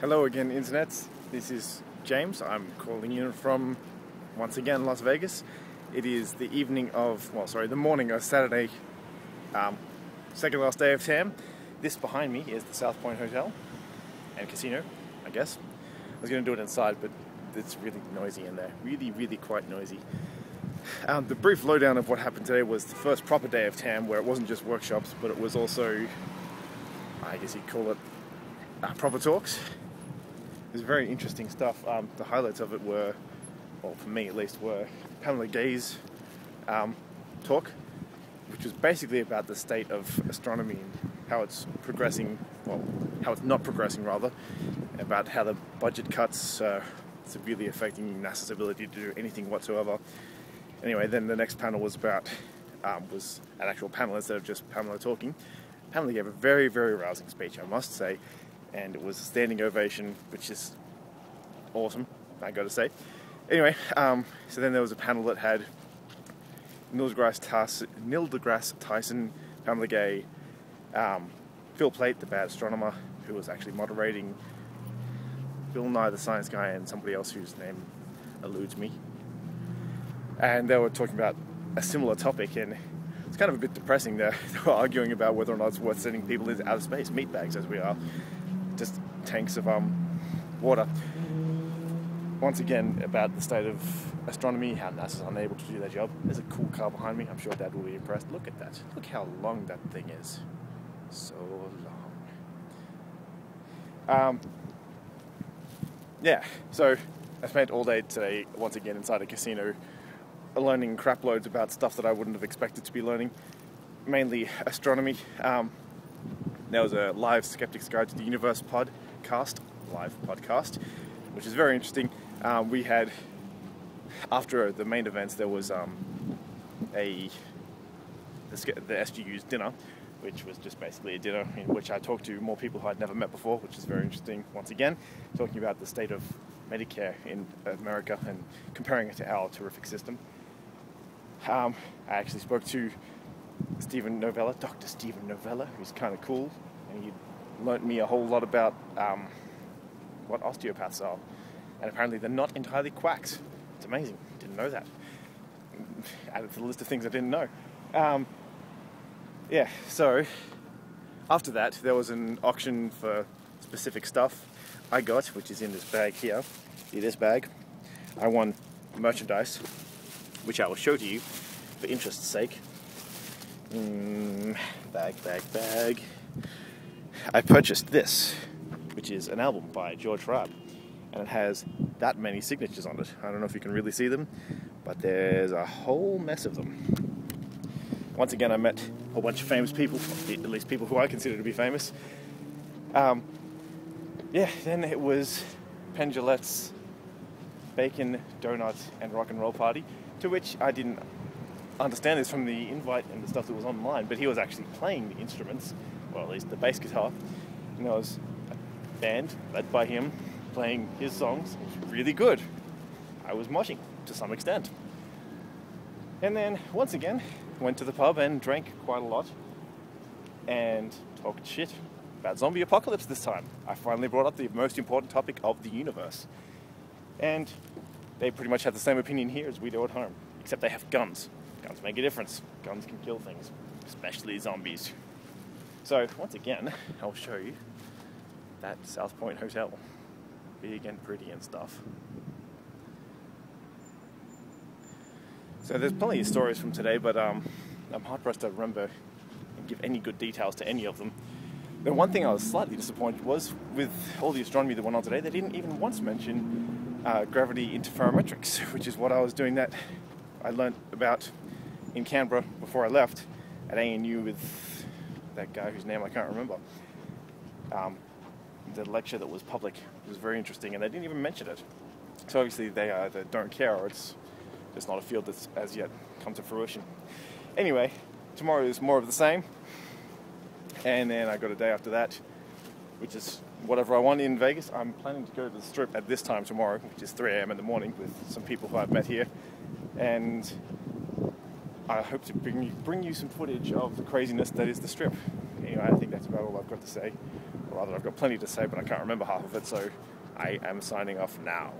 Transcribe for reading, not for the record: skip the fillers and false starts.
Hello again, Internet. This is James. I'm calling you from, once again, Las Vegas. It is the the morning of Saturday, second last day of TAM. This behind me is the South Point Hotel and Casino, I guess. I was going to do it inside, but it's really noisy in there. Really quite noisy. The brief lowdown of what happened today was the first proper day of TAM, where it wasn't just workshops, but it was also, I guess you'd call it, proper talks. It was very interesting stuff. The highlights of it were, well, for me at least, were Pamela Gay's talk, which was basically about the state of astronomy and how it's progressing, well, how it's not progressing rather, about how the budget cuts are severely affecting NASA's ability to do anything whatsoever. Anyway, then the next panel was about, was an actual panel instead of just Pamela talking. Pamela gave a very rousing speech, I must say, and it was a standing ovation, which is awesome, I gotta say. Anyway, so then there was a panel that had Neil deGrasse Tyson, Pamela Gay, Phil Plait, the bad astronomer, who was actually moderating, Bill Nye the Science Guy, and somebody else whose name eludes me. And they were talking about a similar topic, and it's kind of a bit depressing. They were arguing about whether or not it's worth sending people into outer space, meatbags as we are, just tanks of water. Once again, about the state of astronomy, how NASA's unable to do their job. There's a cool car behind me. I'm sure Dad will be impressed. Look at that. Look how long that thing is. So long. Yeah, so I spent all day today, once again, inside a casino, learning crap loads about stuff that I wouldn't have expected to be learning. Mainly astronomy. There was a live Skeptic's Guide to the Universe live podcast, which is very interesting. We had, after the main events, there was the SGU's dinner, which was just basically a dinner in which I talked to more people who I'd never met before, which is very interesting. Once again, talking about the state of Medicare in America and comparing it to our terrific system. I actually spoke to Dr. Steven Novella, who's kind of cool, and he learnt me a whole lot about what osteopaths are, and apparently they're not entirely quacks. It's amazing. Didn't know that. Added to the list of things I didn't know. Yeah, so after that there was an auction for specific stuff I got, which is in this bag here. See this bag? I won merchandise, which I will show to you for interest's sake. Bag. I purchased this, which is an album by George Raab, and it has that many signatures on it. I don't know if you can really see them, but there's a whole mess of them. Once again, I met a whole bunch of famous people, at least people who I consider to be famous. Yeah, then it was Penn Jillette's Bacon, Donut, and Rock and Roll Party, to which I didn't understand this from the invite and the stuff that was online, but he was actually playing the instruments, or at least the bass guitar, and there was a band led by him playing his songs. It was really good. I was moshing to some extent. And then, once again, went to the pub and drank quite a lot and talked shit about zombie apocalypse this time. I finally brought up the most important topic of the universe. And they pretty much have the same opinion here as we do at home, except they have guns. Guns make a difference. Guns can kill things, especially zombies. So, once again, I'll show you that South Point Hotel. Big and pretty and stuff. So there's plenty of stories from today, but I'm hard-pressed to remember and give any good details to any of them. The one thing I was slightly disappointed was, with all the astronomy that went on today, they didn't even once mention gravity interferometrics, which is what I was doing that I learnt about in Canberra before I left at ANU with that guy whose name I can't remember. The lecture that was public was very interesting, and they didn't even mention it. So obviously they either don't care, or it's just not a field that's as yet come to fruition. Anyway, tomorrow is more of the same, and then I got a day after that, which is whatever I want in Vegas. I'm planning to go to the Strip at this time tomorrow, which is 3 a.m. in the morning, with some people who I've met here, and I hope to bring you some footage of the craziness that is the Strip. Anyway, I think that's about all I've got to say. Or rather, I've got plenty to say, but I can't remember half of it, so I am signing off now.